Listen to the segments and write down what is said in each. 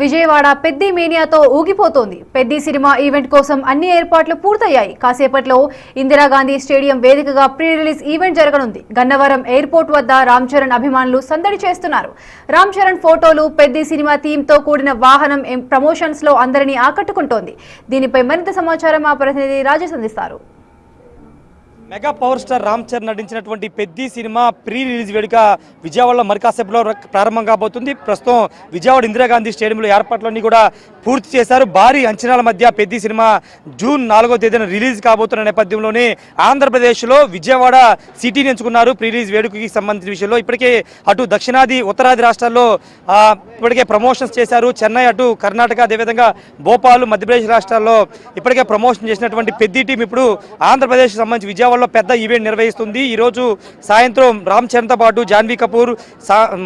Vijayawada Peddi మేనియాతో ఊగిపోతోంది. Peddi cinema event కోసం అన్ని ఏర్పాట్లు పూర్తయ్యాయి. కాసేపట్లో ఇందిరాగాంధీ స్టేడియం వేదికగా ప్రీ రిలీజ్ ఈవెంట్ జరగనుంది. గన్నవరం ఎయిర్పోర్ట్ వద్ద రామ్ చరణ్ అభిమానులు సందడి చేస్తున్నారు. రామ్ చరణ్ ఫోటోలు, పెద్ది సినిమా థీమ్ తో కూడిన వాహనం ప్రమోషన్స్ లో అందరినీ ఆకట్టుకుంటోంది. దీనిపై మరింత సమాచారం మా ప్రతినిధి రాజేష్ అందిస్తారు. Mega power star Ram Charan నటించినటువంటి పెద్ది సినిమా ప్రీ రిలీజ్ వేడుక విజయవాడలో మరికాసేపులో ప్రారంభం కాబోతుంది. ప్రస్తుతం విజయవాడ ఇందిరాగాంధీ స్టేడియంలో ఏర్పాట్లన్నీ కూడా పూర్తి చేశారు. భారీ అంచనాల మధ్య పెద్ది సినిమా జూన్ 4వ తేదీన రిలీజ్ కాబోతున్న నేపథ్యంలోనే ఆంధ్రప్రదేశ్లో విజయవాడ సిటీని ఎంచుకున్నారు ప్రీ రిలీజ్ వేడుకకి సంబంధించిన విషయంలో. ఇప్పటికే అటు దక్షిణాది ఉత్తరాది రాష్ట్రాల్లో ఇప్పటికే ప్రమోషన్స్ చేశారు. చెన్నై, అటు కర్ణాటక, అదేవిధంగా భోపాల్, మధ్యప్రదేశ్ రాష్ట్రాల్లో ఇప్పటికే ప్రమోషన్ చేసినటువంటి పెద్ది టీం ఇప్పుడు ఆంధ్రప్రదేశ్కి సంబంధించి విజయవాడ పెద్ద ఈవెంట్ నిర్వహిస్తుంది. ఈ రోజు సాయంత్రం రామ్ చరణ్తో పాటు జాన్వీ కపూర్,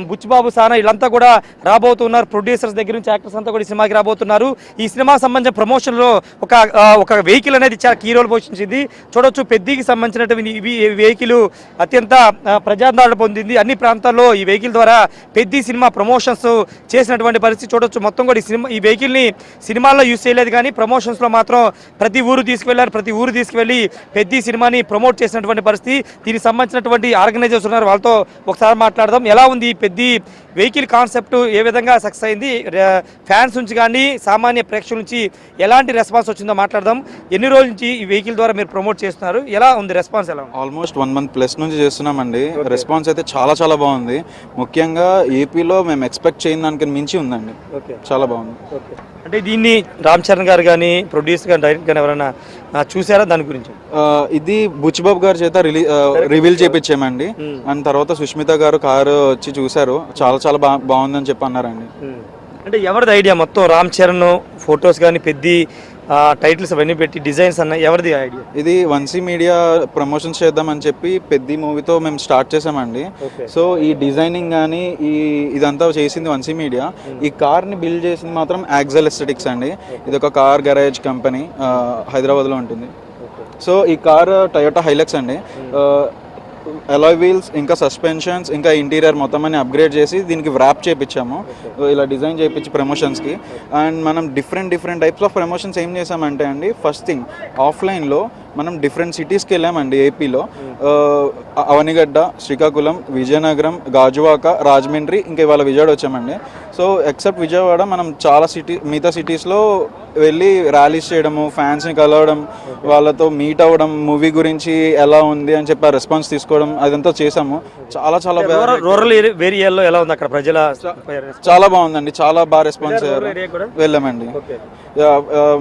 బుచ్చిబాబు, సానా వీళ్ళంతా కూడా రాబోతున్నారు. ప్రొడ్యూసర్స్ దగ్గర నుంచి యాక్టర్స్ అంతా కూడా ఈ సినిమాకి రాబోతున్నారు. ఈ సినిమాకి సంబంధించిన ప్రమోషన్ లో ఒక వెహికల్ అనేది చాలా కీ రోల్ పోషించింది. చూడొచ్చు, పెద్దికి సంబంధించినటువంటి ఈ వెహికల్ అత్యంత ప్రజాదరణ పొందింది. అన్ని ప్రాంతాల్లో ఈ వెహికల్ ద్వారా పెద్ది సినిమా ప్రమోషన్స్ చేసినటువంటి పరిస్థితి చూడొచ్చు. మొత్తం కూడా ఈ వెహికల్ ని సినిమాల్లో యూజ్ చేయలేదు, కానీ ప్రమోషన్స్ లో మాత్రం ప్రతి ఊరు తీసుకువెళ్లారు. ప్రతి ఊరు తీసుకువెళ్లి పెద్ది సినిమాని ప్రమోట్ చేసినటువంటి పరిస్థితి. దీనికి సంబంధించినటువంటి ఆర్గనైజర్స్ ఉన్నారు, వాళ్ళతో ఒకసారి మాట్లాడదాం. ఎలా ఉంది పెద్ది వెహికల్ కాన్సెప్ట్, ఏ విధంగా సక్సెస్ అయింది, ఫ్యాన్స్ నుంచి కానీ సామాన్య ప్రేక్షకుల నుంచి ఎలాంటి రెస్పాన్స్ వచ్చిందో మాట్లాడదాం. ఎన్ని రోజుల నుంచి ఈ వెహికల్ ద్వారా మీరు ప్రమోట్ చేస్తున్నారు, ఎలా ఉంది రెస్పాన్స్? ఎలా ఉంది? ఆల్మోస్ట్ 1 month ప్లస్ నుంచి చేస్తున్నామండి. రెస్పాన్స్ అయితే చాలా చాలా బాగుంది. ముఖ్యంగా ఏపీలో మేము ఎక్స్పెక్ట్ చేయని దానికి మించి ఉందండి. చాలా బాగుంది. అంటే దీన్ని రామ్ చరణ్ గారు కానీ, ప్రొడ్యూసర్ గారు, డైరెక్టర్ కానీ ఎవరైనా చూసారా దాని గురించి? ఇది బుచ్చిబాబు గారి చేత రివీల్ చేయించామండి. అండ్ తర్వాత సుష్మిత గారు కారు వచ్చి చూసారు, చాలా చాలా బాగుందని చెప్పి అన్నారండి. అంటే ఎవరిది ఐడియా మొత్తం? రామ్ చరణ్ ఫొటోస్ కానీ, పెద్ది టైటిల్స్ అవన్నీ పెట్టి డిజైన్స్ అన్న ఎవరిది ఐడియా? ఇది వంశీ మీడియా ప్రమోషన్స్ చేద్దామని చెప్పి పెద్ది మూవీతో మేము స్టార్ట్ చేసామండి. సో ఈ డిజైనింగ్ కానీ ఇదంతా చేసింది వంశీ మీడియా. ఈ కార్ని బిల్డ్ చేసింది మాత్రం యాక్సెల్ ఎస్థెటిక్స్ అండి. ఇది ఒక కార్ గరాజ్ కంపెనీ, హైదరాబాద్లో ఉంటుంది. సో ఈ కార్ టయోటా హైలక్స్ అండి. అలాయ్ వీల్స్, ఇంకా సస్పెన్షన్స్, ఇంకా ఇంటీరియర్ మొత్తం అన్ని అప్గ్రేడ్ చేసి దీనికి వ్రాప్ చేయించాము. ఇలా డిజైన్ చేయించి ప్రమోషన్స్కి. అండ్ మనం డిఫరెంట్ టైప్స్ ఆఫ్ ప్రమోషన్స్ ఏం చేసామంటే అండి, ఫస్ట్ థింగ్ ఆఫ్లైన్లో మనం డిఫరెంట్ సిటీస్కి వెళ్ళామండి. ఏపీలో అవనిగడ్డ, శ్రీకాకుళం, విజయనగరం, గాజువాక, రాజమండ్రి, ఇంకా ఇవాళ విజయవాడ వచ్చామండి. సో ఎక్సెప్ట్ విజయవాడ మనం చాలా మిగతా సిటీస్లో వెళ్ళి ర్యాలీస్ చేయడము, ఫ్యాన్స్ని కలవడం, వాళ్ళతో మీట్ అవ్వడం, మూవీ గురించి ఎలా ఉంది అని చెప్పి రెస్పాన్స్ తీసుకోవడం, అదంతా చేసాము. చాలా చాలా రూరల్ ఏరియాలో ఎలా ఉంది అక్కడ ప్రజల? చాలా బాగుందండి, చాలా బాగా రెస్పాన్స్ వెళ్ళామండి.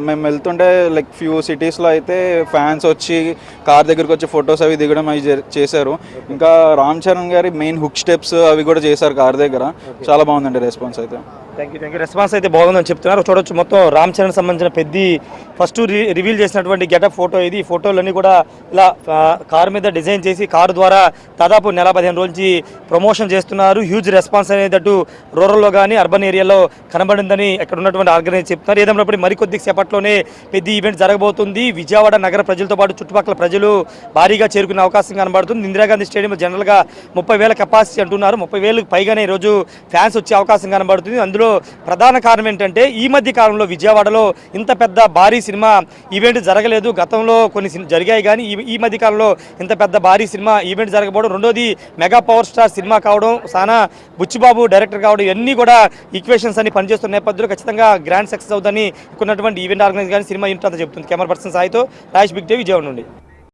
మేము వెళ్తుంటే లైక్ ఫ్యూ సిటీస్లో అయితే ఫ్యాన్స్ వచ్చి కార్ దగ్గరకు వచ్చి ఫొటోస్ అవి దిగడం అవి చేశారు. ఇంకా రామ్ చరణ్ గారి మెయిన్ హుక్ స్టెప్స్ అవి కూడా చేశారు కార్ దగ్గర. చాలా బాగుందండి రెస్పాన్స్ అయితే. Thank you. రెస్పాన్స్ అయితే బాగుందని చెప్తున్నారు. చూడొచ్చు, మొత్తం రామ్ చరణ్ సంబంధించిన పెద్ది ఫస్ట్ రివీల్ చేసినటువంటి గెటప్ ఫోటో ఇది. ఫోటోలన్నీ కూడా ఇలా కారు మీద డిజైన్ చేసి కారు ద్వారా దాదాపు 15 రోజుల నుంచి ప్రమోషన్ చేస్తున్నారు. హ్యూజ్ రెస్పాన్స్ అనేది అటు రూరల్లో కానీ అర్బన్ ఏరియాలో కనబడిందని ఇక్కడ ఉన్నటువంటి ఆర్గనైజర్ చెప్తున్నారు. ఏదైనప్పుడు మరికొద్ది సేపట్లోనే పెద్ద ఈవెంట్ జరగబోతుంది. విజయవాడ నగర ప్రజలతో పాటు చుట్టుపక్కల ప్రజలు భారీగా చేరుకునే అవకాశం కనబడుతుంది. ఇందిరాగాంధీ స్టేడియం జనరల్గా 30,000 కెపాసిటీ అంటున్నారు. 30,000 పైగానే ఈరోజు ఫ్యాన్స్ వచ్చే అవకాశం కనబడుతుంది. అందులో ప్రధాన కారణం ఏంటంటే ఈ మధ్య కాలంలో విజయవాడలో ఇంత పెద్ద భారీ సినిమా ఈవెంట్ జరగలేదు. గతంలో కొన్ని జరిగాయి, కానీ ఈ మధ్య కాలంలో ఇంత పెద్ద భారీ సినిమా ఈవెంట్ జరగకపోవడం, రెండోది మెగా పవర్ స్టార్ సినిమా కావడం, సానా బుచ్చిబాబు డైరెక్టర్ కావడం, ఇవన్నీ కూడా ఈక్వేషన్స్ అన్ని పనిచేస్తున్న నేపథ్యంలో ఖచ్చితంగా గ్రాండ్ సక్సెస్ అవుతుందని ఉన్నటువంటి ఈవెంట్ ఆర్గనైజర్ కానీ సినిమా యూనిట్ అంతా చెప్తుంది. కెమెరా పర్సన్ సాయితో రాజేష్, బిగ్ డే, విజయవాడ నుండి.